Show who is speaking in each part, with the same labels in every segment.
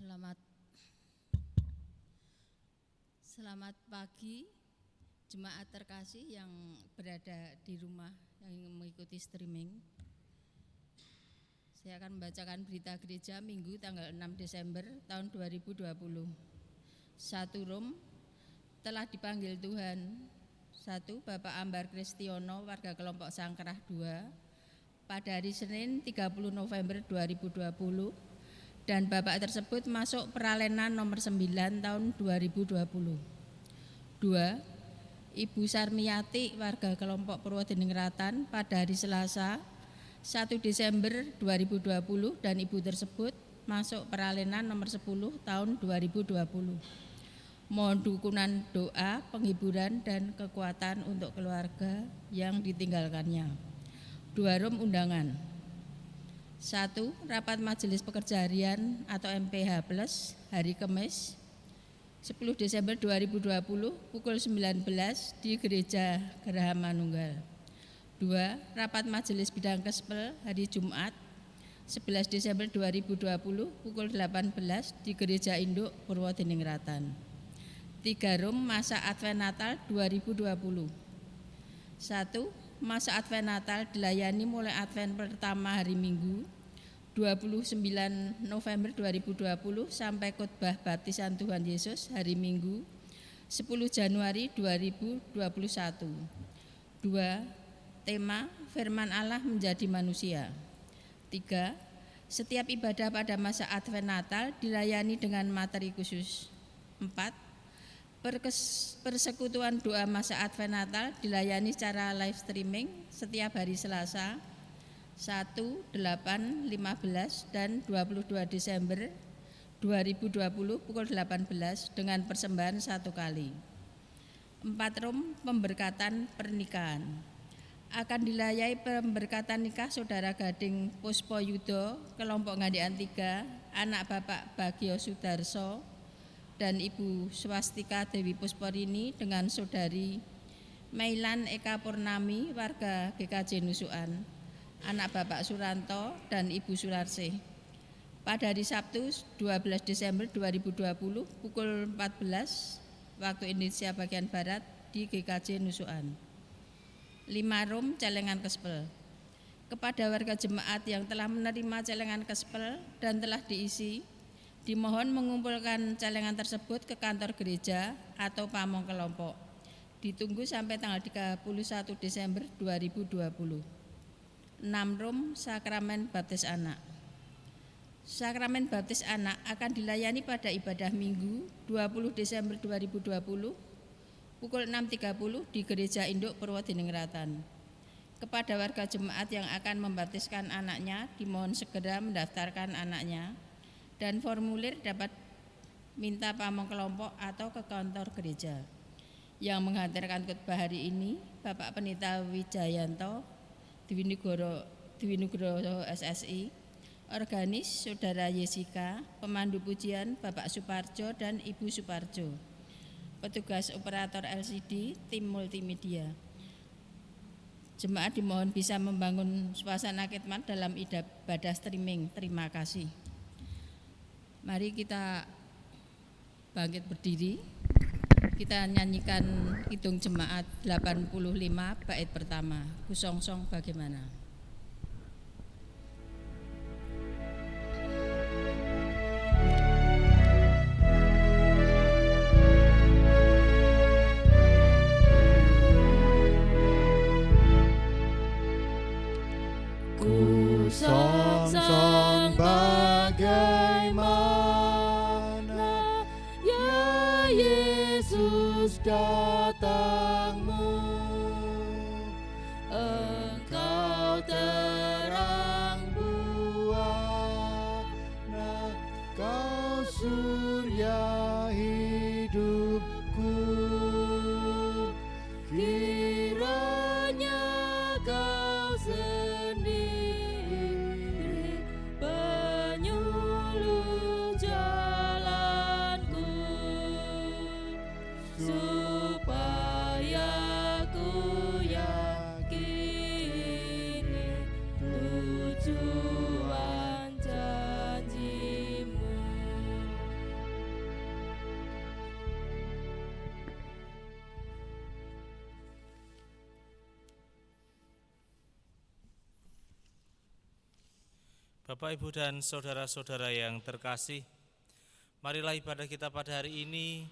Speaker 1: Selamat pagi jemaat terkasih yang berada di rumah yang mengikuti streaming. Saya akan membacakan berita gereja Minggu tanggal 6 Desember tahun 2020. 1 Rom, telah dipanggil Tuhan. 1 Bapak Ambar Kristiono, warga kelompok Sangkerah 2, pada hari Senin 30 November 2020. Dan Bapak tersebut masuk peralenan nomor 9 tahun 2020. 2. Ibu Sarmiati, warga kelompok Purwodiningrat pada hari Selasa 1 Desember 2020 dan ibu tersebut masuk peralenan nomor 10 tahun 2020. Mohon dukungan doa, penghiburan dan kekuatan untuk keluarga yang ditinggalkannya. 2 Rom undangan. 1. Rapat Majelis Pekerja Harian atau MPH Plus hari Kamis 10 Desember 2020 pukul 19 di Gereja Geraha Manunggal. 2. Rapat Majelis Bidang Kespel hari Jumat 11 Desember 2020 pukul 18 di Gereja Induk Purwodiningrat. 3 Rom Masa Advent Natal 2020. 1. Masa Advent Natal dilayani mulai Advent pertama hari Minggu 29 November 2020 sampai khotbah baptisan Tuhan Yesus hari Minggu 10 Januari 2021. 2. Tema Firman Allah menjadi manusia. 3. Setiap ibadah pada masa Advent Natal dilayani dengan materi khusus. 4. Persekutuan doa masa Advent Natal dilayani secara live streaming setiap hari Selasa 1, 8, 15 dan 22 Desember 2020 pukul 18 dengan persembahan 1 kali. 4 Rom pemberkatan pernikahan. Akan dilayai pemberkatan nikah Saudara Gading Puspo Yudo, kelompok Ngandikan 3, anak Bapak Bagio Sudarso dan Ibu Swastika Dewi Pusporini dengan Saudari Mailan Eka Purnami, warga GKJ Nusukan, anak Bapak Suranto dan Ibu Sularsih. Pada hari Sabtu 12 Desember 2020 pukul 14 waktu Indonesia bagian Barat di GKJ Nusukan. 5 Rom celengan kespel. Kepada warga jemaat yang telah menerima celengan kespel dan telah diisi, dimohon mengumpulkan celengan tersebut ke kantor gereja atau pamong kelompok. Ditunggu sampai tanggal 31 Desember 2020. 6 Rom sakramen baptis anak. Sakramen baptis anak akan dilayani pada ibadah Minggu 20 Desember 2020 pukul 6.30 di Gereja Induk Purwodiningrat. Kepada warga jemaat yang akan membaptiskan anaknya, dimohon segera mendaftarkan anaknya dan formulir dapat minta pamong kelompok atau ke kantor gereja. Yang menghantarkan khotbah hari ini Bapak Pendeta Wijayanto Dwi Nugroho SSI, organis Saudara Yesika, pemandu pujian Bapak Suparjo dan Ibu Suparjo, petugas operator LCD tim multimedia. Jemaat dimohon bisa membangun suasana khidmat dalam ibadah streaming. Terima kasih. Mari kita bangkit berdiri. Kita nyanyikan Kidung Jemaat 85 bait pertama. Kusongsong bagaimana?
Speaker 2: Kusongsong bagaimana ya Yesus datangmu, Engkau terang buana, Kau surya hidupku. Kiranya Kau sendiri penyuluh jalanku, supaya ku yakini tujuan janjimu.
Speaker 3: Bapak, Ibu, dan saudara-saudara yang terkasih, marilah ibadah kita pada hari ini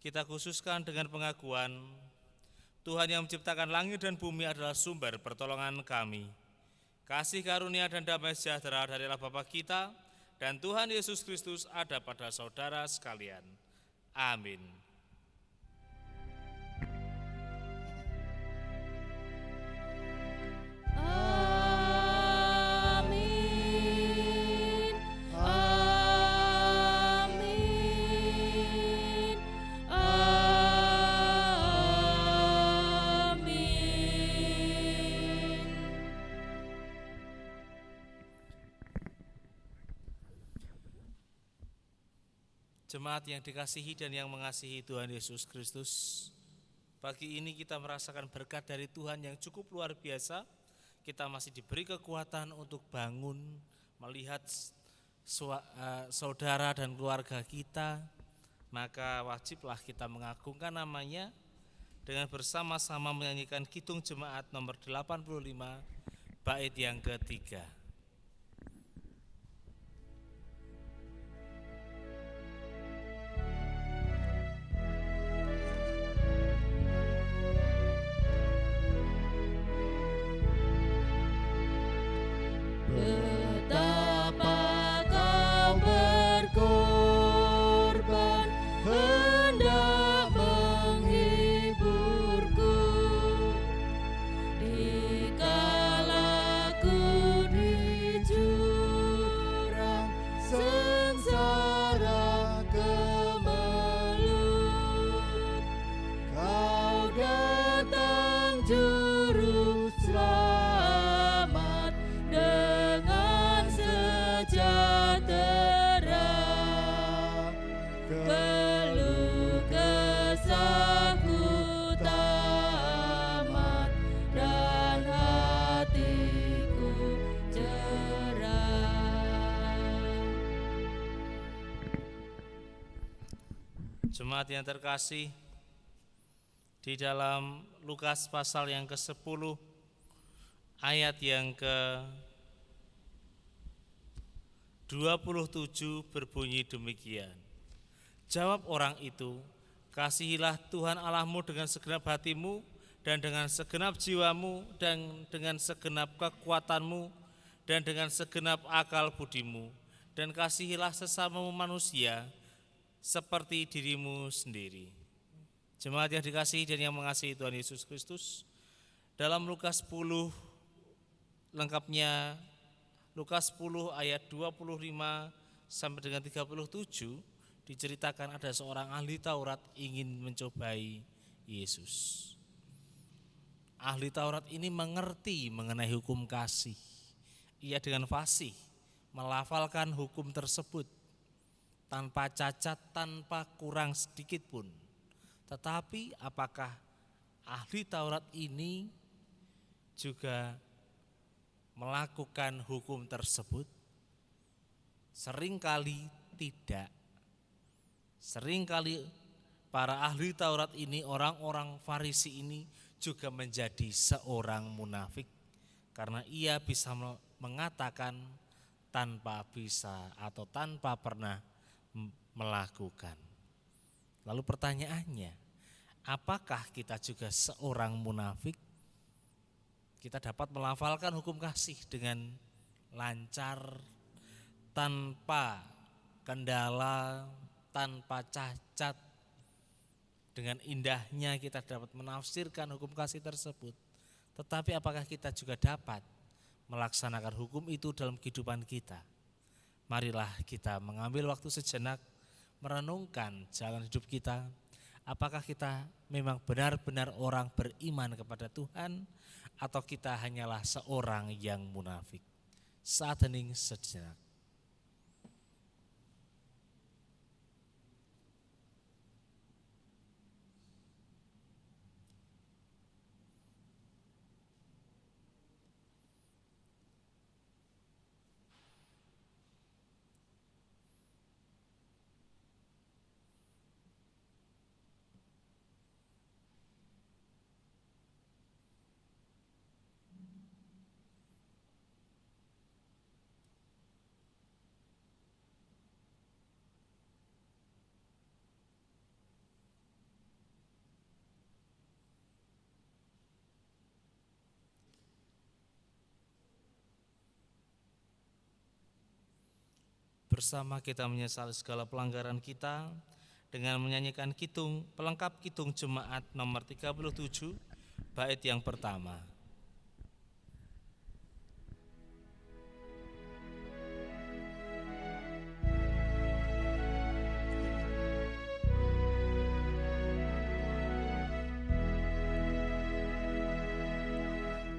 Speaker 3: kita khususkan dengan pengakuan Tuhan yang menciptakan langit dan bumi adalah sumber pertolongan kami. Kasih karunia dan damai sejahtera dari Allah Bapa kita dan Tuhan Yesus Kristus ada pada saudara sekalian. Amin.
Speaker 2: Amin. Amin. Amin.
Speaker 3: Jemaat yang dikasihi dan yang mengasihi Tuhan Yesus Kristus, pagi ini kita merasakan berkat dari Tuhan yang cukup luar biasa. Kita masih diberi kekuatan untuk bangun, melihat saudara dan keluarga kita, maka wajiblah kita mengagungkan namanya dengan bersama-sama menyanyikan Kidung Jemaat nomor 85 bait yang ketiga.
Speaker 2: Betapa kau berkorban hendak menghiburku, dikala ku di jurang sengsara kemelut, kau datang juru selamat dengan sejahtera, keluh kesahku tamat dan hatiku cerah.
Speaker 3: Jemaat yang terkasih, di dalam Lukas pasal yang ke-10 ayat yang ke-27 berbunyi demikian. Jawab orang itu, kasihilah Tuhan Allahmu dengan segenap hatimu dan dengan segenap jiwamu dan dengan segenap kekuatanmu dan dengan segenap akal budimu, dan kasihilah sesamamu manusia seperti dirimu sendiri. Jemaat yang dikasihi dan yang mengasihi Tuhan Yesus Kristus, dalam Lukas 10 lengkapnya, Lukas 10 ayat 25 sampai dengan 37 diceritakan ada seorang ahli Taurat ingin mencobai Yesus. Ahli Taurat ini mengerti mengenai hukum kasih. Ia dengan fasih melafalkan hukum tersebut tanpa cacat, tanpa kurang sedikit pun. Tetapi apakah ahli Taurat ini juga melakukan hukum tersebut? Seringkali tidak. Seringkali para ahli Taurat ini, orang-orang Farisi ini juga menjadi seorang munafik, karena ia bisa mengatakan tanpa bisa atau tanpa pernah melakukan. Lalu pertanyaannya, apakah kita juga seorang munafik? Kita dapat melafalkan hukum kasih dengan lancar, tanpa kendala, tanpa cacat. Dengan indahnya kita dapat menafsirkan hukum kasih tersebut. Tetapi apakah kita juga dapat melaksanakan hukum itu dalam kehidupan kita? Marilah kita mengambil waktu sejenak, merenungkan jalan hidup kita. Apakah kita memang benar-benar orang beriman kepada Tuhan, atau kita hanyalah seorang yang munafik? Saat hening sejenak. bersama kita menyesali segala pelanggaran kita dengan menyanyikan pelengkap Kidung Jemaat nomor 37 bait yang pertama.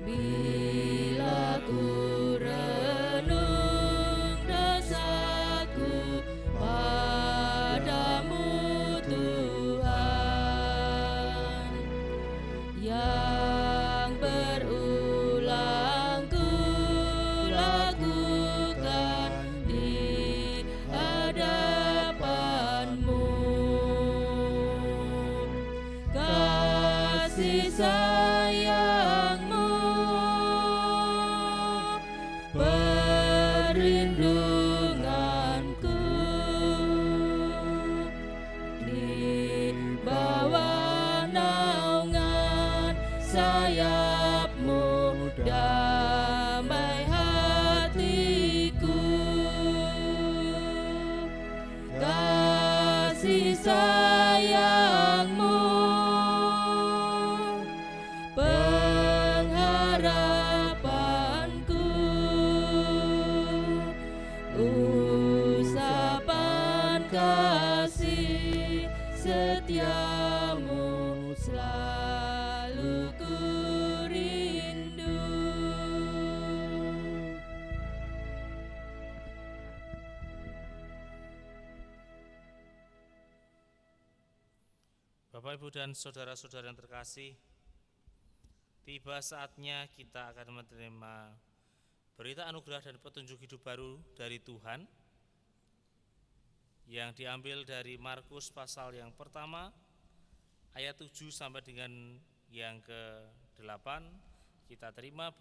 Speaker 2: Bila ku renung dosaku padamu Tuhan, yang berulang ku lakukan di hadapan-Mu, kasih sayang-Mu perlindunganku di bawah naungan sayap-Mu, damai hatiku, kasih sayang-Mu pengharapanku, usapan kasih setiamu selalu ku rindu.
Speaker 3: Bapak, Ibu, dan saudara-saudara yang terkasih, tiba saatnya kita akan menerima berita anugerah dan petunjuk hidup baru dari Tuhan yang diambil dari Markus pasal yang pertama ayat 7 sampai dengan yang ke-8. Kita terima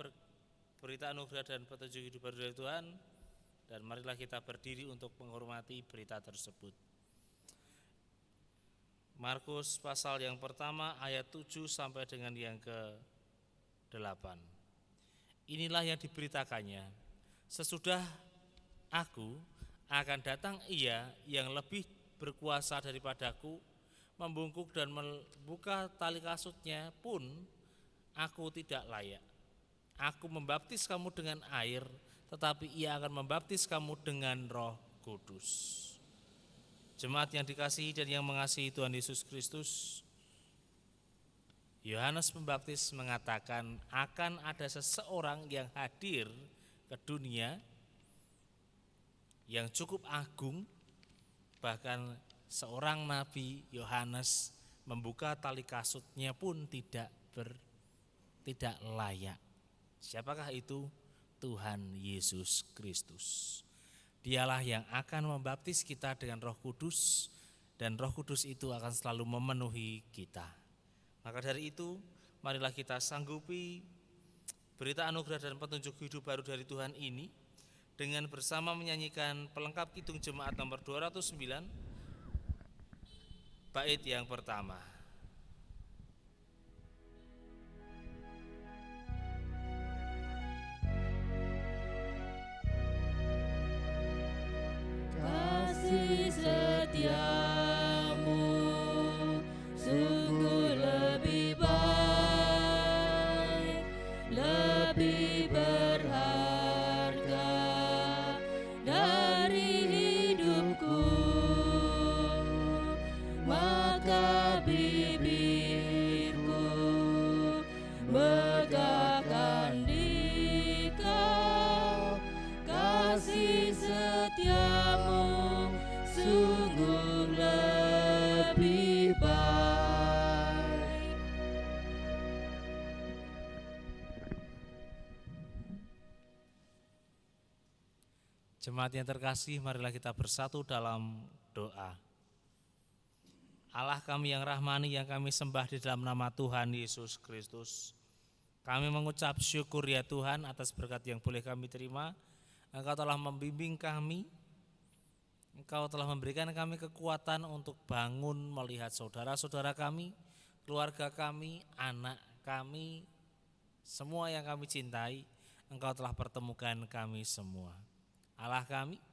Speaker 3: berita anugerah dan petunjuk hidup baru dari Tuhan, dan marilah kita berdiri untuk menghormati berita tersebut. Markus pasal yang pertama ayat 7 sampai dengan yang ke-8. Inilah yang diberitakannya, sesudah aku akan datang Ia yang lebih berkuasa daripadaku, membungkuk dan membuka tali kasutnya pun aku tidak layak. Aku membaptis kamu dengan air, tetapi Ia akan membaptis kamu dengan Roh Kudus. Jemaat yang dikasihi dan yang mengasihi Tuhan Yesus Kristus, Yohanes Pembaptis mengatakan akan ada seseorang yang hadir ke dunia yang cukup agung, bahkan seorang nabi Yohanes membuka tali kasutnya pun tidak layak. Siapakah itu? Tuhan Yesus Kristus. Dialah yang akan membaptis kita dengan Roh Kudus, dan Roh Kudus itu akan selalu memenuhi kita. Maka dari itu, marilah kita sanggupi berita anugerah dan petunjuk hidup baru dari Tuhan ini dengan bersama menyanyikan pelengkap Kidung Jemaat nomor 209 bait yang pertama.
Speaker 2: Kasih setiamu sungguh lebih baik, lebih berharga dari hidupku, maka bibirku megahkan di Kau. Kasih setiamu sungguh lebih baik.
Speaker 3: Jemaat yang terkasih, marilah kita bersatu dalam doa. Allah kami yang rahmani, yang kami sembah di dalam nama Tuhan Yesus Kristus, kami mengucap syukur ya Tuhan atas berkat yang boleh kami terima. Engkau telah membimbing kami, Engkau telah memberikan kami kekuatan untuk bangun melihat saudara-saudara kami, keluarga kami, anak kami, semua yang kami cintai. Engkau telah pertemukan kami semua. Allah kami,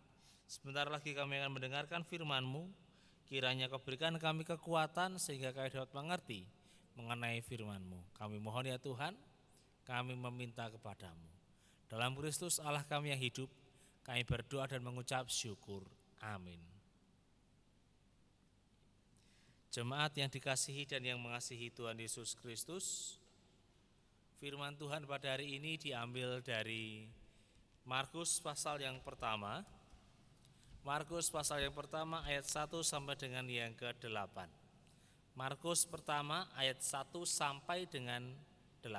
Speaker 3: Sebentar lagi kami akan mendengarkan firman-Mu. Kiranya Kau berikan kami kekuatan sehingga kami dapat mengerti mengenai firman-Mu. Kami mohon ya Tuhan, kami meminta kepadamu. Dalam Kristus Allah kami yang hidup, kami berdoa dan mengucap syukur. Amin. Jemaat yang dikasihi dan yang mengasihi Tuhan Yesus Kristus, firman Tuhan pada hari ini diambil dari Markus pasal yang pertama. Markus pasal yang pertama ayat 1 sampai dengan yang ke-8. Markus pertama ayat 1 sampai dengan 8.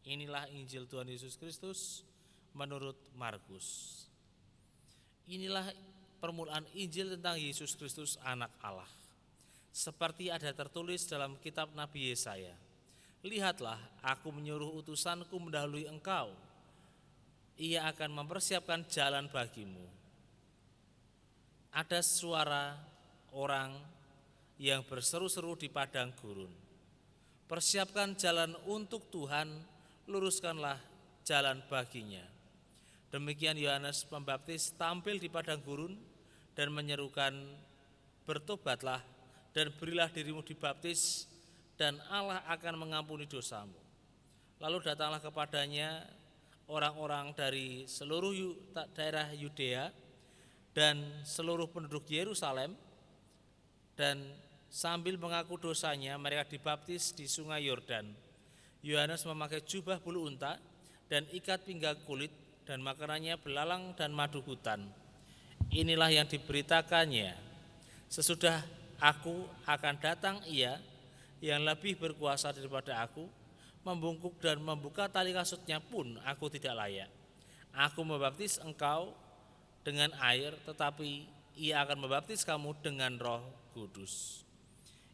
Speaker 3: Inilah Injil Tuhan Yesus Kristus menurut Markus. Inilah permulaan Injil tentang Yesus Kristus anak Allah. Seperti ada tertulis dalam kitab Nabi Yesaya. Lihatlah, aku menyuruh utusanku mendahului engkau. Ia akan mempersiapkan jalan bagimu. Ada suara orang yang berseru-seru di padang gurun. Persiapkan jalan untuk Tuhan, luruskanlah jalan baginya. Demikian Yohanes Pembaptis tampil di padang gurun dan menyerukan, bertobatlah dan berilah dirimu dibaptis dan Allah akan mengampuni dosamu. Lalu datanglah kepadanya orang-orang dari seluruh daerah Yudea dan seluruh penduduk Yerusalem, dan sambil mengaku dosanya mereka dibaptis di sungai Yordan. Yohanes memakai jubah bulu unta dan ikat pinggang kulit, dan makanannya belalang dan madu hutan. Inilah yang diberitakannya, sesudah aku akan datang Ia yang lebih berkuasa daripada aku, membungkuk dan membuka tali kasutnya pun aku tidak layak. Aku membaptis engkau dengan air, tetapi Ia akan membaptis kamu dengan Roh Kudus.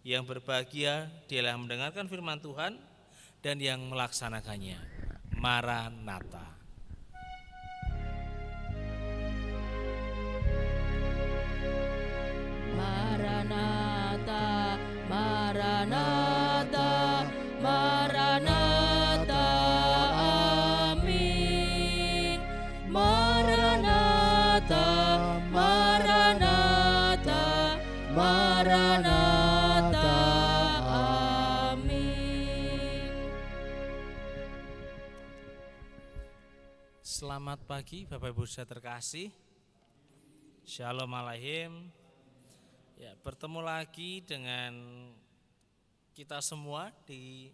Speaker 3: Yang berbahagia dialah yang mendengarkan firman Tuhan dan yang melaksanakannya. Maranatha.
Speaker 2: Maranatha, Maranatha, Maranatha, amin. Maranatha, Maranatha, Maranatha, amin.
Speaker 3: Selamat pagi Bapak Ibu saudara terkasih. Shalom Aleichem. Ya, bertemu lagi dengan kita semua di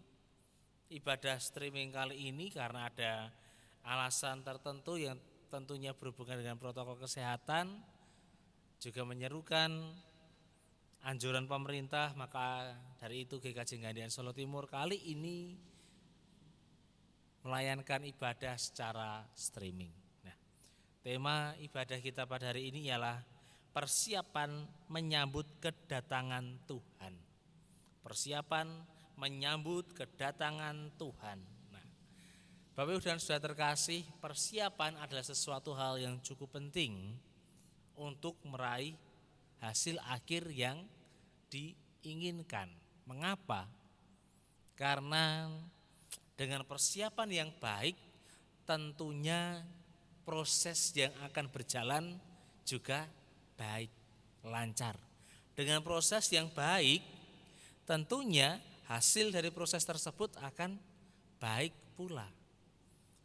Speaker 3: ibadah streaming kali ini karena ada alasan tertentu yang tentunya berhubungan dengan protokol kesehatan, juga menyerukan anjuran pemerintah. Maka dari itu GKJ Gandian Solo Timur kali ini melayankan ibadah secara streaming. Nah, tema ibadah kita pada hari ini ialah persiapan menyambut kedatangan Tuhan. Persiapan menyambut kedatangan Tuhan. Nah, Bapak Ibu dan Saudara terkasih, persiapan adalah sesuatu hal yang cukup penting untuk meraih hasil akhir yang diinginkan. Mengapa? Karena dengan persiapan yang baik, tentunya proses yang akan berjalan juga baik, lancar. Dengan proses yang baik, tentunya hasil dari proses tersebut akan baik pula.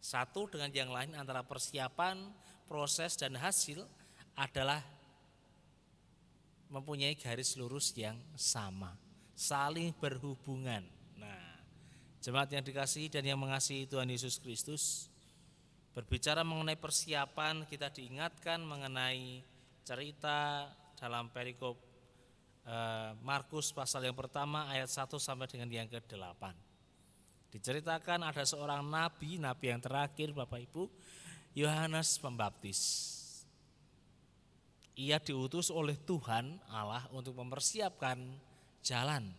Speaker 3: Satu dengan yang lain antara persiapan, proses, dan hasil adalah mempunyai garis lurus yang sama, saling berhubungan. Nah, jemaat yang dikasihi dan yang mengasihi Tuhan Yesus Kristus, berbicara mengenai persiapan, kita diingatkan mengenai cerita dalam perikop Markus pasal yang pertama ayat 1 sampai dengan yang ke-8. Diceritakan ada seorang nabi yang terakhir Bapak Ibu, Yohanes Pembaptis. Ia diutus oleh Tuhan Allah untuk mempersiapkan jalan.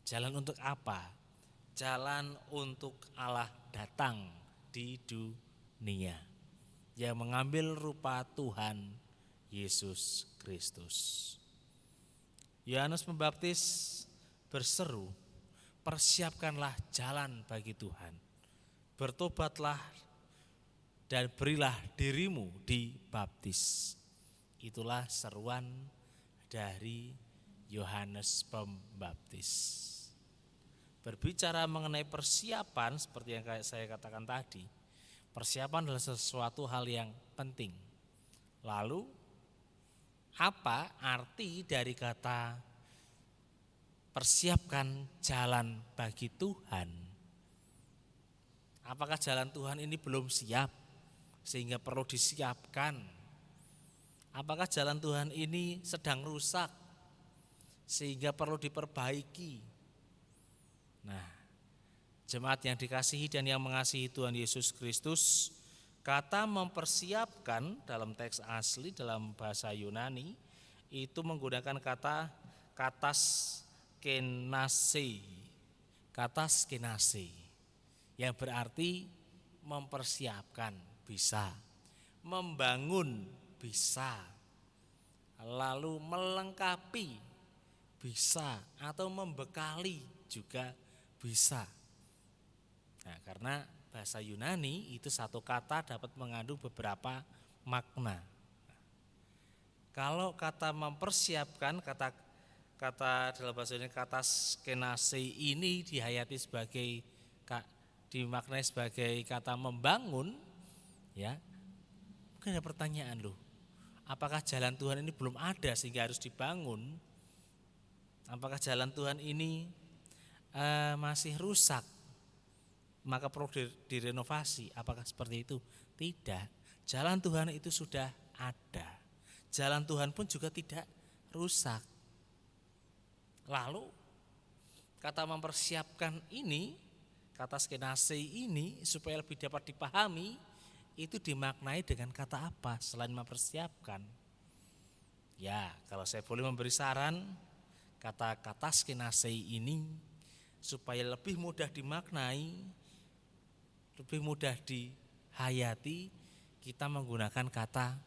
Speaker 3: Jalan untuk apa? Jalan untuk Allah datang di dunia, yang mengambil rupa Tuhan Yesus Kristus. Yohanes Pembaptis berseru, persiapkanlah jalan bagi Tuhan. Bertobatlah dan berilah dirimu dibaptis. Itulah seruan dari Yohanes Pembaptis. Berbicara mengenai persiapan seperti yang saya katakan tadi, persiapan adalah sesuatu hal yang penting. Lalu apa arti dari kata persiapkan jalan bagi Tuhan? Apakah jalan Tuhan ini belum siap sehingga perlu disiapkan? Apakah jalan Tuhan ini sedang rusak sehingga perlu diperbaiki? Nah, jemaat yang dikasihi dan yang mengasihi Tuhan Yesus Kristus, kata mempersiapkan dalam teks asli dalam bahasa Yunani itu menggunakan kata kataskenase, yang berarti mempersiapkan bisa, membangun bisa, lalu melengkapi bisa, atau membekali juga bisa. Nah, karena bahasa Yunani itu satu kata dapat mengandung beberapa makna. Kalau kata mempersiapkan, kata dalam bahasa Yunani kataskenase ini dimaknai sebagai kata membangun, ya. Mungkin ada pertanyaan loh, apakah jalan Tuhan ini belum ada sehingga harus dibangun? Apakah jalan Tuhan ini masih rusak maka perlu direnovasi? Apakah seperti itu? Tidak. Jalan Tuhan itu sudah ada. Jalan Tuhan pun juga tidak rusak. Lalu kata mempersiapkan ini, kata skenase ini supaya lebih dapat dipahami, itu dimaknai dengan kata apa selain mempersiapkan? Ya, kalau saya boleh memberi saran, kata skenase ini supaya lebih mudah dimaknai, lebih mudah dihayati, kita menggunakan kata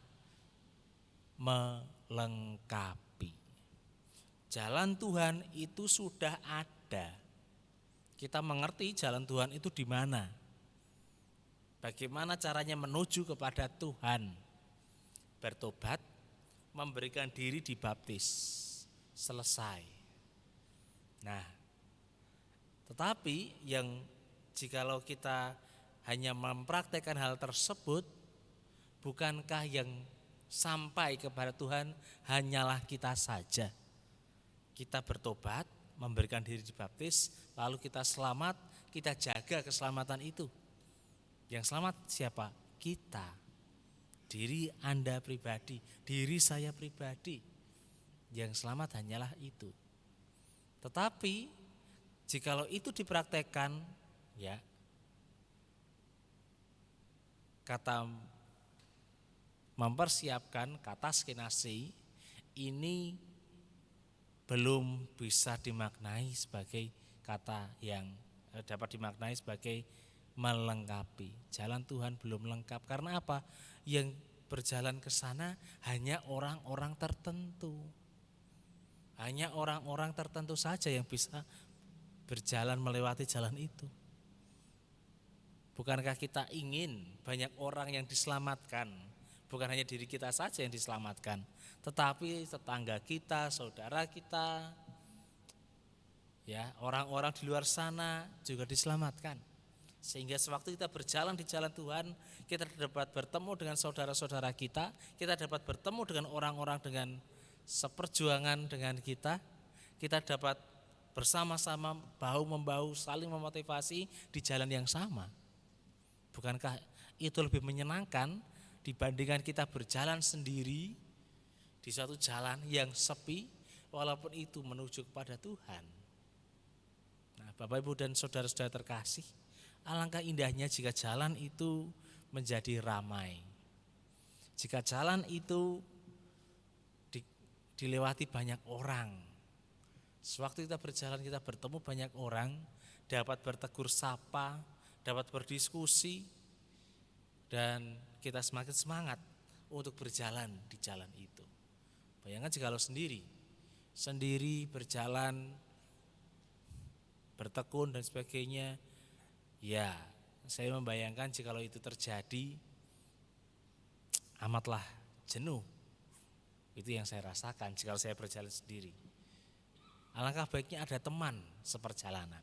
Speaker 3: melengkapi. Jalan Tuhan itu sudah ada. Kita mengerti jalan Tuhan itu di mana. Bagaimana caranya menuju kepada Tuhan? Bertobat, memberikan diri dibaptis. Selesai. Nah, tetapi yang jikalau kita hanya mempraktekkan hal tersebut, bukankah yang sampai kepada Tuhan hanyalah kita saja? Kita bertobat, memberikan diri dibaptis, lalu kita selamat, kita jaga keselamatan itu. Yang selamat siapa? Kita. Diri Anda pribadi, diri saya pribadi. Yang selamat hanyalah itu. Tetapi jikalau itu dipraktekkan, ya, kata mempersiapkan, kata skenase ini belum bisa dimaknai sebagai kata yang dapat dimaknai sebagai melengkapi. Jalan Tuhan belum lengkap. Karena apa? Yang berjalan ke sana hanya orang-orang tertentu. Hanya orang-orang tertentu saja yang bisa berjalan melewati jalan itu. Bukankah kita ingin banyak orang yang diselamatkan? Bukan hanya diri kita saja yang diselamatkan, tetapi tetangga kita, saudara kita, ya, orang-orang di luar sana juga diselamatkan. Sehingga sewaktu kita berjalan di jalan Tuhan, kita dapat bertemu dengan saudara-saudara kita dapat bertemu dengan orang-orang dengan seperjuangan dengan kita dapat bersama-sama bahu-membahu saling memotivasi di jalan yang sama. Bukankah itu lebih menyenangkan dibandingkan kita berjalan sendiri di suatu jalan yang sepi, walaupun itu menuju kepada Tuhan? Nah, Bapak, Ibu, dan saudara-saudara terkasih, alangkah indahnya jika jalan itu menjadi ramai. Jika jalan itu dilewati banyak orang. Sewaktu kita berjalan, kita bertemu banyak orang, dapat bertegur sapa, dapat berdiskusi, dan kita semakin semangat untuk berjalan di jalan itu. Bayangkan jika sendiri berjalan, bertekun dan sebagainya, ya, saya membayangkan jika itu terjadi, amatlah jenuh. Itu yang saya rasakan jika saya berjalan sendiri. Alangkah baiknya ada teman seperjalanan.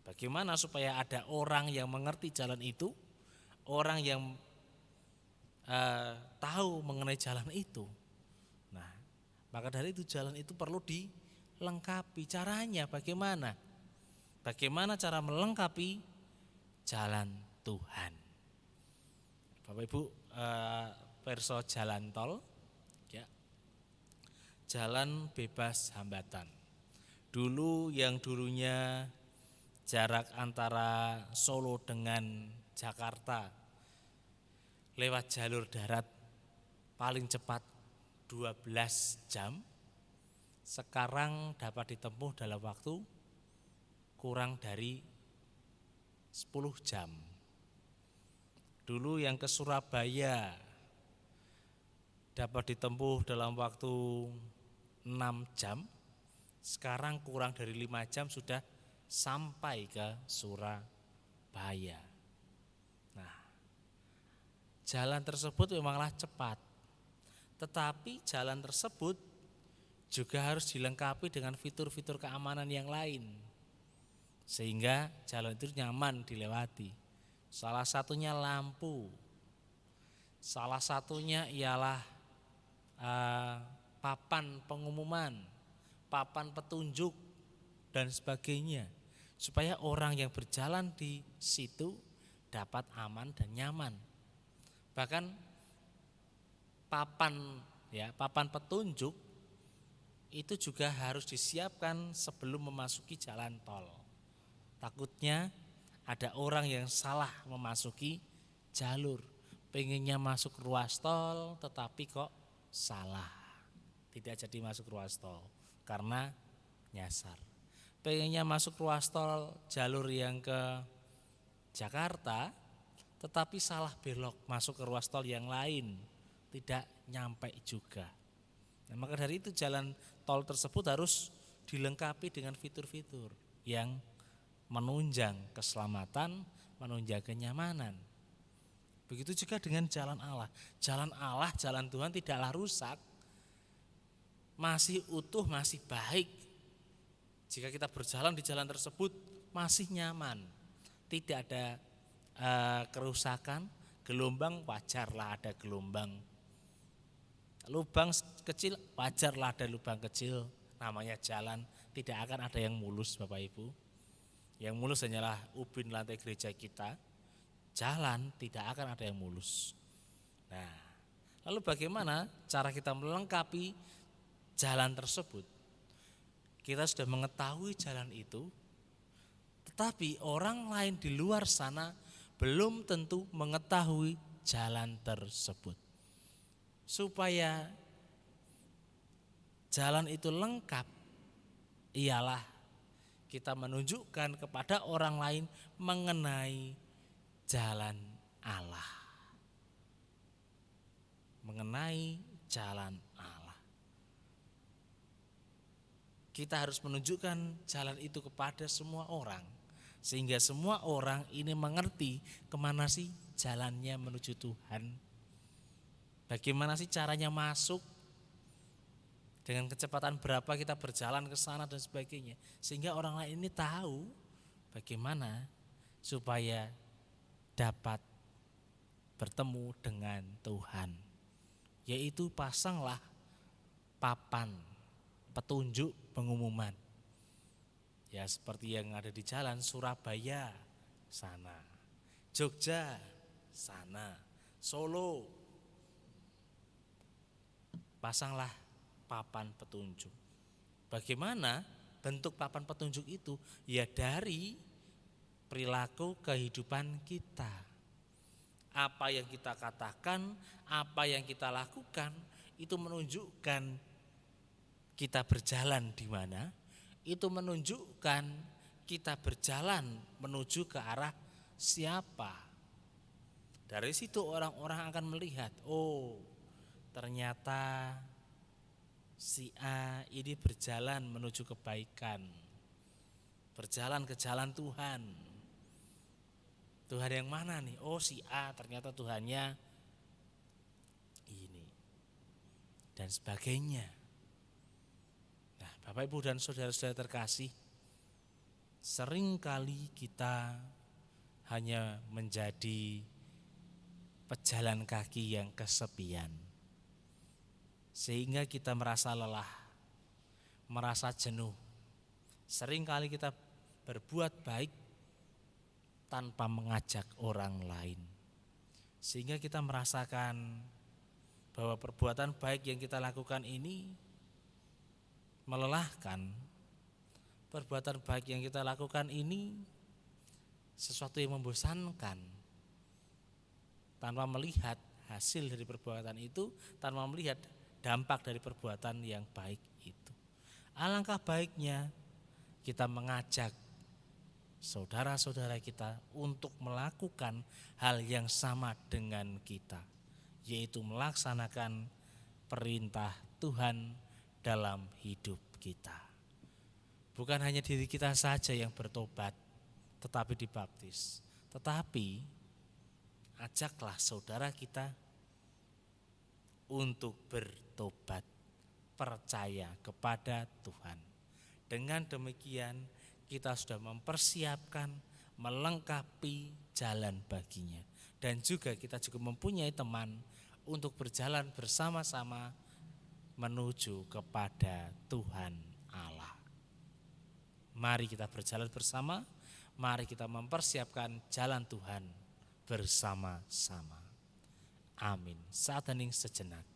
Speaker 3: Bagaimana supaya ada orang yang mengerti jalan itu, orang yang tahu mengenai jalan itu. Nah, maka dari itu jalan itu perlu dilengkapi. Caranya bagaimana? Bagaimana cara melengkapi jalan Tuhan? Bapak Ibu, perso jalan tol, ya, jalan bebas hambatan. Dulu yang dulunya jarak antara Solo dengan Jakarta lewat jalur darat paling cepat 12 jam, sekarang dapat ditempuh dalam waktu kurang dari 10 jam. Dulu yang ke Surabaya dapat ditempuh dalam waktu 6 jam, sekarang kurang dari 5 jam sudah sampai ke Surabaya. Nah, jalan tersebut memanglah cepat, tetapi jalan tersebut juga harus dilengkapi dengan fitur-fitur keamanan yang lain, sehingga jalan itu nyaman dilewati. Salah satunya lampu, salah satunya ialah papan pengumuman, papan petunjuk dan sebagainya, supaya orang yang berjalan di situ dapat aman dan nyaman. Bahkan papan petunjuk itu juga harus disiapkan sebelum memasuki jalan tol. Takutnya ada orang yang salah memasuki jalur, pengennya masuk ruas tol tetapi kok salah, tidak jadi masuk ruas tol karena nyasar. Pengennya masuk ruas tol jalur yang ke Jakarta tetapi salah belok masuk ke ruas tol yang lain, tidak nyampe juga. Nah, maka dari itu jalan tol tersebut harus dilengkapi dengan fitur-fitur yang menunjang keselamatan, menunjang kenyamanan. Begitu juga dengan jalan Allah. Jalan Allah, jalan Tuhan tidaklah rusak, masih utuh, masih baik. Jika kita berjalan di jalan tersebut masih nyaman, tidak ada kerusakan. Gelombang wajarlah ada gelombang, lubang kecil wajarlah ada lubang kecil. Namanya jalan, tidak akan ada yang mulus Bapak Ibu. Yang mulus hanyalah ubin lantai gereja kita. Jalan tidak akan ada yang mulus. Nah, lalu bagaimana cara kita melengkapi jalan tersebut? Kita sudah mengetahui jalan itu, tetapi orang lain di luar sana belum tentu mengetahui jalan tersebut. Supaya jalan itu lengkap, ialah kita menunjukkan kepada orang lain mengenai jalan Allah. Mengenai jalan Allah. Kita harus menunjukkan jalan itu kepada semua orang, sehingga semua orang ini mengerti kemana sih jalannya menuju Tuhan. Bagaimana sih caranya masuk, dengan kecepatan berapa kita berjalan ke sana dan sebagainya. Sehingga orang lain ini tahu bagaimana supaya dapat bertemu dengan Tuhan. Yaitu pasanglah papan petunjuk pengumuman. Ya seperti yang ada di jalan Surabaya sana, Jogja sana, Solo. Pasanglah papan petunjuk. Bagaimana bentuk papan petunjuk itu? Ya dari perilaku kehidupan kita. Apa yang kita katakan, apa yang kita lakukan, itu menunjukkan kita berjalan di mana. Itu menunjukkan kita berjalan menuju ke arah siapa. Dari situ orang-orang akan melihat, oh ternyata si A ini berjalan menuju kebaikan, berjalan ke jalan Tuhan. Tuhan yang mana nih? Oh si A, ternyata Tuhannya ini. dan sebagainya. Nah, Bapak Ibu dan saudara-saudara terkasih, seringkali kita hanya menjadi pejalan kaki yang kesepian, sehingga kita merasa lelah, merasa jenuh. Seringkali kita berbuat baik tanpa mengajak orang lain, sehingga kita merasakan bahwa perbuatan baik yang kita lakukan ini melelahkan. Perbuatan baik yang kita lakukan ini sesuatu yang membosankan, tanpa melihat hasil dari perbuatan itu, tanpa melihat dampak dari perbuatan yang baik itu. Alangkah baiknya kita mengajak saudara-saudara kita untuk melakukan hal yang sama dengan kita, yaitu melaksanakan perintah Tuhan dalam hidup kita. Bukan hanya diri kita saja yang bertobat tetapi dibaptis, tetapi ajaklah saudara kita untuk bertobat, percaya kepada Tuhan. Dengan demikian kita sudah mempersiapkan, melengkapi jalan baginya. Dan juga kita juga mempunyai teman untuk berjalan bersama-sama menuju kepada Tuhan Allah. Mari kita berjalan bersama, mari kita mempersiapkan jalan Tuhan bersama-sama. Amin. Saat hening sejenak.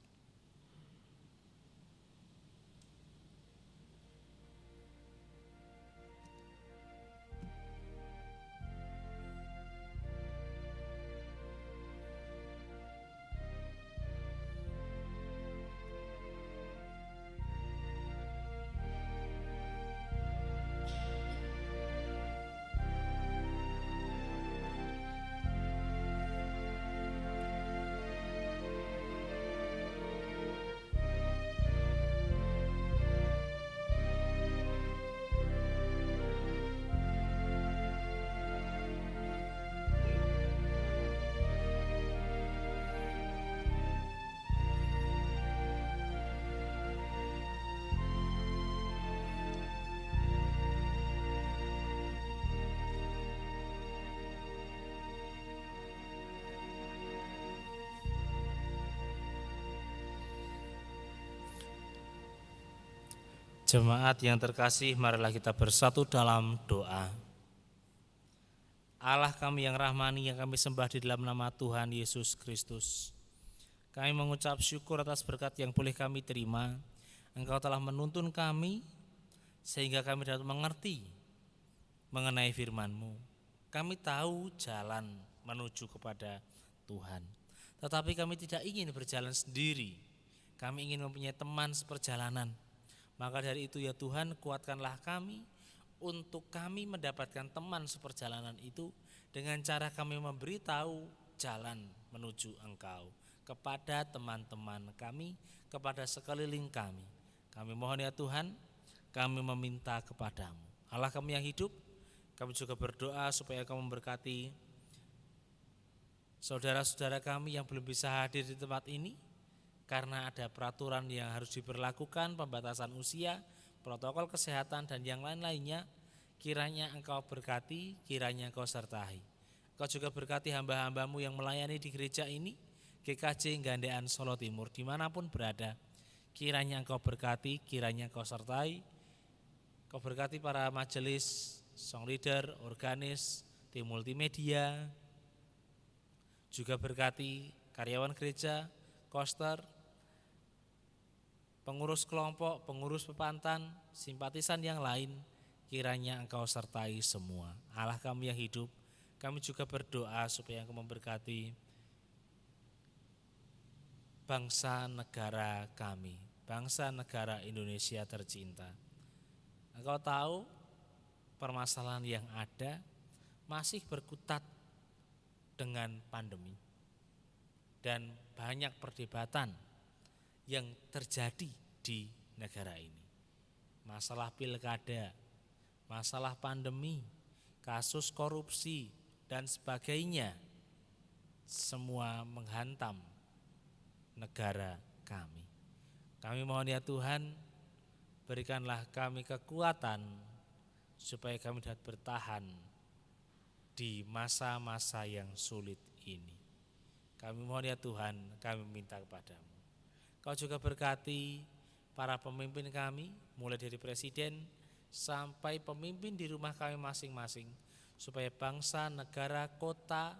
Speaker 3: Jemaat yang terkasih, marilah kita bersatu dalam doa. Allah kami yang rahmani, yang kami sembah di dalam nama Tuhan Yesus Kristus, kami mengucap syukur atas berkat yang boleh kami terima. Engkau telah menuntun kami sehingga kami dapat mengerti mengenai firman-Mu. Kami tahu jalan menuju kepada Tuhan, tetapi kami tidak ingin berjalan sendiri. Kami ingin mempunyai teman seperjalanan. Maka dari itu ya Tuhan, kuatkanlah kami untuk kami mendapatkan teman seperjalanan itu dengan cara kami memberitahu jalan menuju Engkau kepada teman-teman kami, kepada sekeliling kami. Kami mohon ya Tuhan, kami meminta kepadamu. Allah kami yang hidup, kami juga berdoa supaya Engkau memberkati saudara-saudara kami yang belum bisa hadir di tempat ini, karena ada peraturan yang harus diberlakukan, pembatasan usia, protokol kesehatan dan yang lain-lainnya. Kiranya Engkau berkati, kiranya Engkau sertai. Engkau juga berkati hamba-hambamu yang melayani di gereja ini, GKJ Gandean Solo Timur, dimanapun berada. Kiranya Engkau berkati, kiranya Engkau sertai. Engkau berkati para majelis, song leader, organis, tim multimedia. Juga berkati karyawan gereja, koster, pengurus kelompok, pengurus pepantan, simpatisan yang lain, kiranya Engkau sertai semua. Allah kami yang hidup, kami juga berdoa supaya Engkau memberkati bangsa negara kami, bangsa negara Indonesia tercinta. Engkau tahu permasalahan yang ada masih berkutat dengan pandemi dan banyak perdebatan yang terjadi di negara ini. Masalah pilkada, masalah pandemi, kasus korupsi dan sebagainya, semua menghantam negara kami. Kami mohon ya Tuhan, berikanlah kami kekuatan supaya kami dapat bertahan di masa-masa yang sulit ini. Kami mohon ya Tuhan, kami minta kepadamu. Kau juga berkati para pemimpin kami, mulai dari presiden sampai pemimpin di rumah kami masing-masing, supaya bangsa, negara, kota,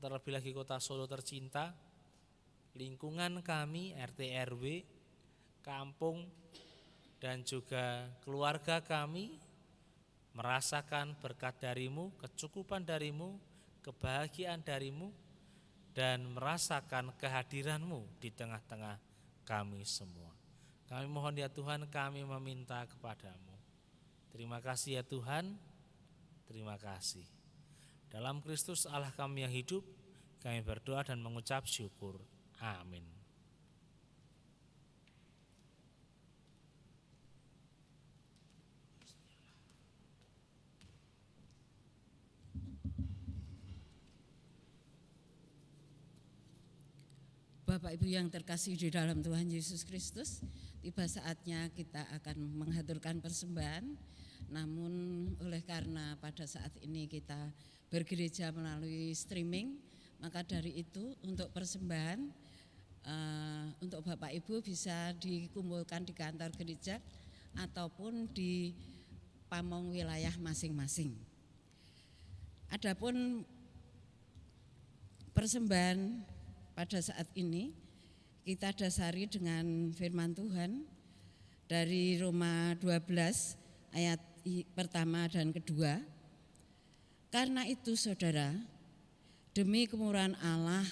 Speaker 3: terlebih lagi kota Solo tercinta, lingkungan kami, RT RW, kampung, dan juga keluarga kami merasakan berkat darimu, kecukupan darimu, kebahagiaan darimu, dan merasakan kehadiranmu di tengah-tengah kami semua. Kami mohon ya Tuhan, kami meminta kepadamu. Terima kasih ya Tuhan, terima kasih. Dalam Kristus Allah kami yang hidup, kami berdoa dan mengucap syukur. Amin.
Speaker 1: Bapak Ibu yang terkasih di dalam Tuhan Yesus Kristus, tiba saatnya kita akan menghaturkan persembahan. Namun oleh karena pada saat ini kita bergereja melalui streaming, maka dari itu untuk persembahan untuk Bapak Ibu bisa dikumpulkan di kantor gereja ataupun di pamong wilayah masing-masing. Adapun persembahan pada saat ini kita dasari dengan firman Tuhan dari Roma 12 ayat pertama dan kedua. Karena itu saudara, demi kemurahan Allah,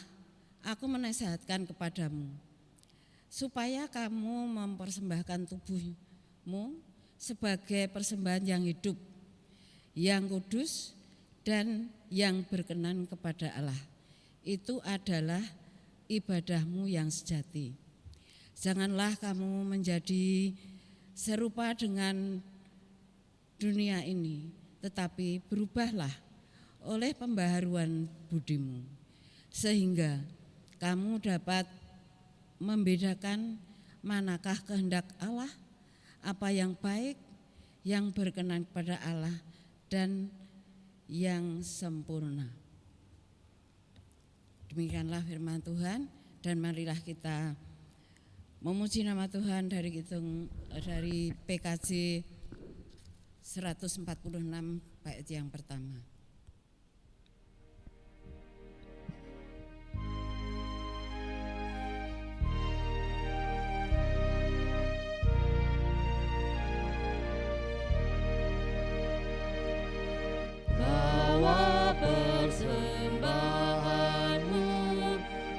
Speaker 1: aku menasihatkan kepadamu, supaya kamu mempersembahkan tubuhmu sebagai persembahan yang hidup, yang kudus, dan yang berkenan kepada Allah. Itu adalah ibadahmu yang sejati. Janganlah kamu menjadi serupa dengan dunia ini, tetapi berubahlah oleh pembaharuan budimu, sehingga kamu dapat membedakan manakah kehendak Allah, apa yang baik, yang berkenan kepada Allah, dan yang sempurna. Demikianlah firman Tuhan, dan marilah kita memuji nama Tuhan dari PKJ 146 bait yang pertama.
Speaker 2: Bawa persembahanmu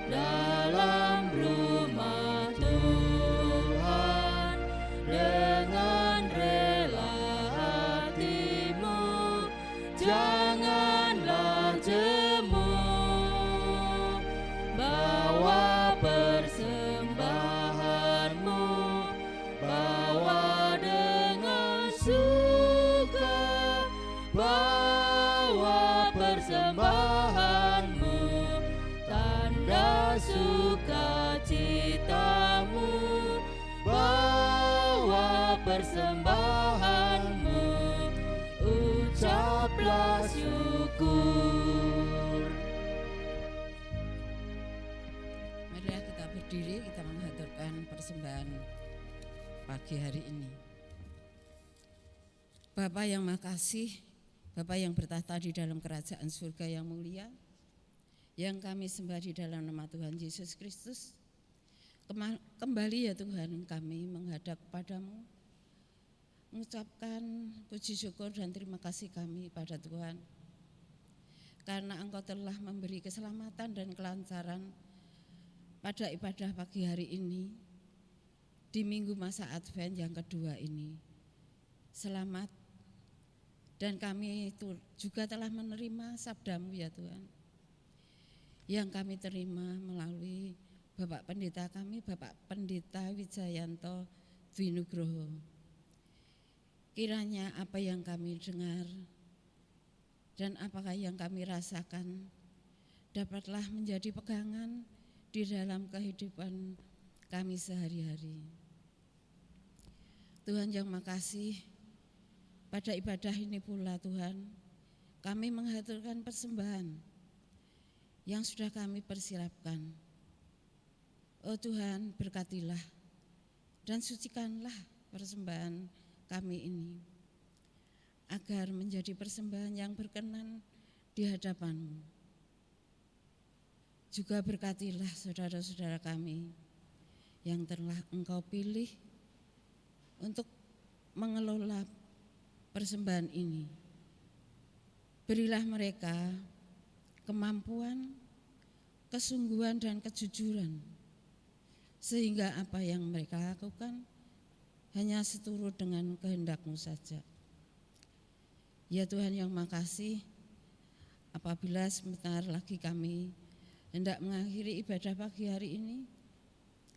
Speaker 2: dalam rumah Tuhan dengan rela hatimu, janganlah jemu. Bawa persembahanmu, bawa dengan suka, bawa persembahanmu, tanda sukacitamu, bawa persembahanmu, ucaplah syukur.
Speaker 1: Marilah kita berdiri, kita menghaturkan persembahan pagi hari ini. Bapa yang makasih, Bapa yang bertahta di dalam kerajaan surga yang mulia, yang kami sembah di dalam nama Tuhan Yesus Kristus. Kembali ya Tuhan, kami menghadap kepadamu, mengucapkan puji syukur dan terima kasih kami pada Tuhan, karena Engkau telah memberi keselamatan dan kelancaran pada ibadah pagi hari ini, di minggu masa Advent yang kedua ini. Selamat, dan kami itu juga telah menerima sabdamu ya Tuhan, yang kami terima melalui Bapak Pendeta kami, Bapak Pendeta Wijayanto Dwi Nugroho. Kiranya apa yang kami dengar dan apakah yang kami rasakan dapatlah menjadi pegangan di dalam kehidupan
Speaker 4: kami sehari-hari. Tuhan yang makasih, pada ibadah ini pula Tuhan, kami menghaturkan persembahan yang sudah kami persiapkan. Oh Tuhan, berkatilah dan sucikanlah persembahan kami ini, agar menjadi persembahan yang berkenan di hadapan-Mu. Juga berkatilah saudara-saudara kami yang telah Engkau pilih untuk mengelola persembahan ini. Berilah mereka kemampuan, kesungguhan dan kejujuran, sehingga apa yang mereka lakukan hanya seturut dengan kehendak-Mu saja. Ya Tuhan yang makasih, apabila sebentar lagi kami hendak mengakhiri ibadah pagi hari ini,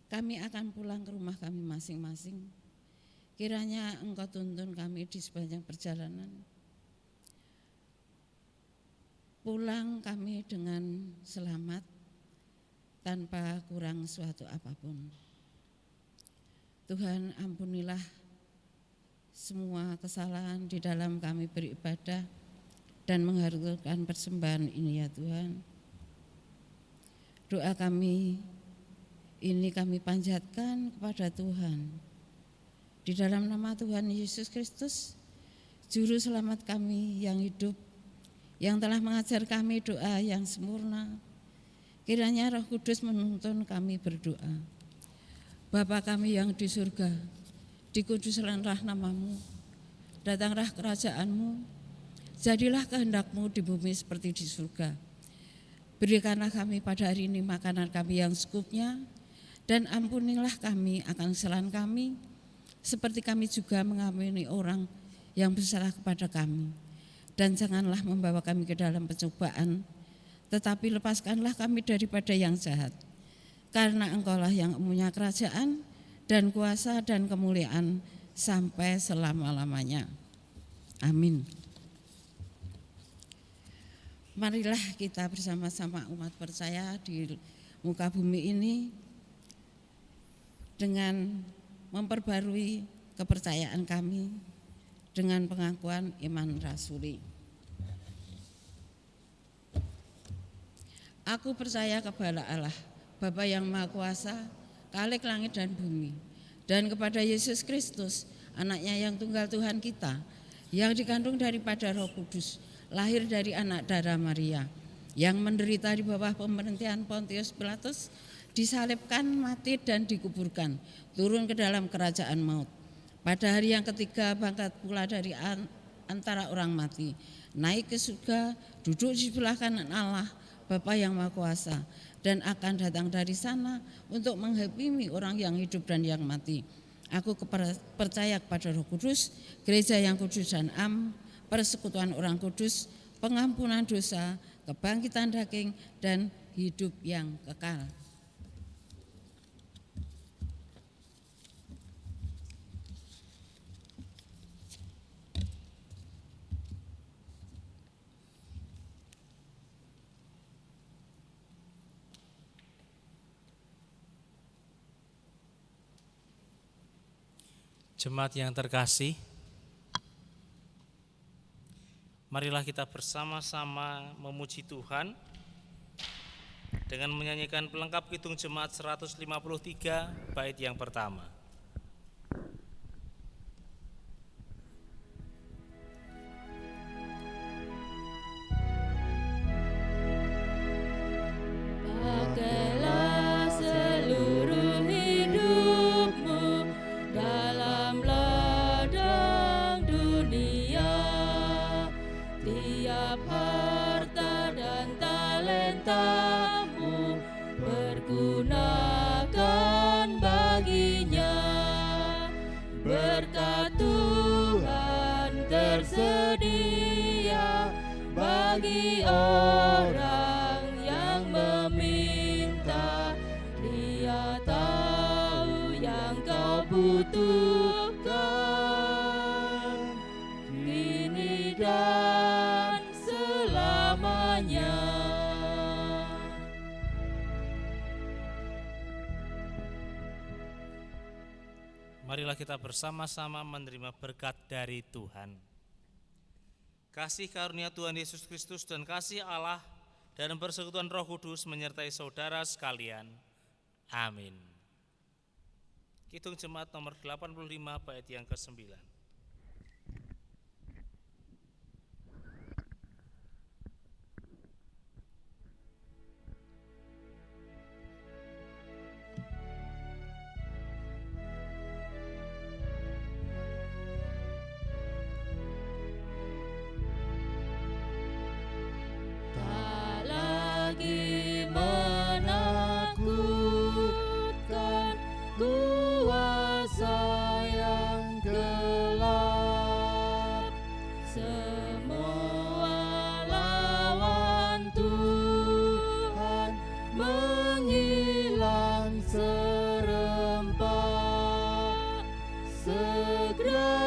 Speaker 4: kami akan pulang ke rumah kami masing-masing. Kiranya Engkau tuntun kami di sepanjang perjalanan. Pulang kami dengan selamat, tanpa kurang suatu apapun. Tuhan, ampunilah semua kesalahan di dalam kami beribadah dan menghaturkan persembahan ini ya Tuhan. Doa kami ini kami panjatkan kepada Tuhan. Di dalam nama Tuhan Yesus Kristus, Juru Selamat kami yang hidup, yang telah mengajar kami doa yang sempurna. Kiranya Roh Kudus menuntun kami berdoa. Bapa kami yang di surga, dikuduskanlah nama-Mu, datanglah kerajaan-Mu, jadilah kehendak-Mu di bumi seperti di surga. Berikanlah kami pada hari ini makanan kami yang secukupnya, dan ampunilah kami akan kesalahan kami, seperti kami juga mengampuni orang yang bersalah kepada kami. Dan janganlah membawa kami ke dalam pencobaan, tetapi lepaskanlah kami daripada yang jahat. Karena Engkaulah yang mempunyai kerajaan dan kuasa dan kemuliaan sampai selama-lamanya. Amin. Marilah kita bersama-sama umat percaya di muka bumi ini dengan memperbarui kepercayaan kami dengan pengakuan iman rasuli. Aku percaya kepada Allah, Bapa yang Maha Kuasa, Khalik langit dan bumi, dan kepada Yesus Kristus, Anaknya yang tunggal Tuhan kita, yang dikandung daripada Roh Kudus, lahir dari anak darah Maria, yang menderita di bawah pemerintahan Pontius Pilatus, disalibkan, mati dan dikuburkan, turun ke dalam kerajaan maut. Pada hari yang ketiga bangkit pula dari antara orang mati, naik ke surga, duduk di sebelah kanan Allah, Bapa yang Maha Kuasa, dan akan datang dari sana untuk menghakimi orang yang hidup dan yang mati. Aku percaya kepada Roh Kudus, gereja yang kudus dan am, persekutuan orang kudus, pengampunan dosa, kebangkitan daging, dan hidup yang kekal.
Speaker 3: Jemaat yang terkasih, marilah kita bersama-sama memuji Tuhan dengan menyanyikan pelengkap Kidung Jemaat 153 bait yang pertama.
Speaker 2: Pakailah seluruh hidupmu dalam ladang dunia, tiap harta dan talentamu pergunakan baginya. Berkat Tuhan tersedia bagi orang yang meminta. Dia tahu yang kau butuhkan kini dan selamanya.
Speaker 3: Marilah kita bersama-sama menerima berkat dari Tuhan. Kasih karunia Tuhan Yesus Kristus dan kasih Allah dan persekutuan Roh Kudus menyertai saudara sekalian. Amin. Kidung Jemaat nomor 85 bait yang ke-9.
Speaker 2: Menakutkan kuasa yang gelap, semua lawan Tuhan menghilang serempak. Segera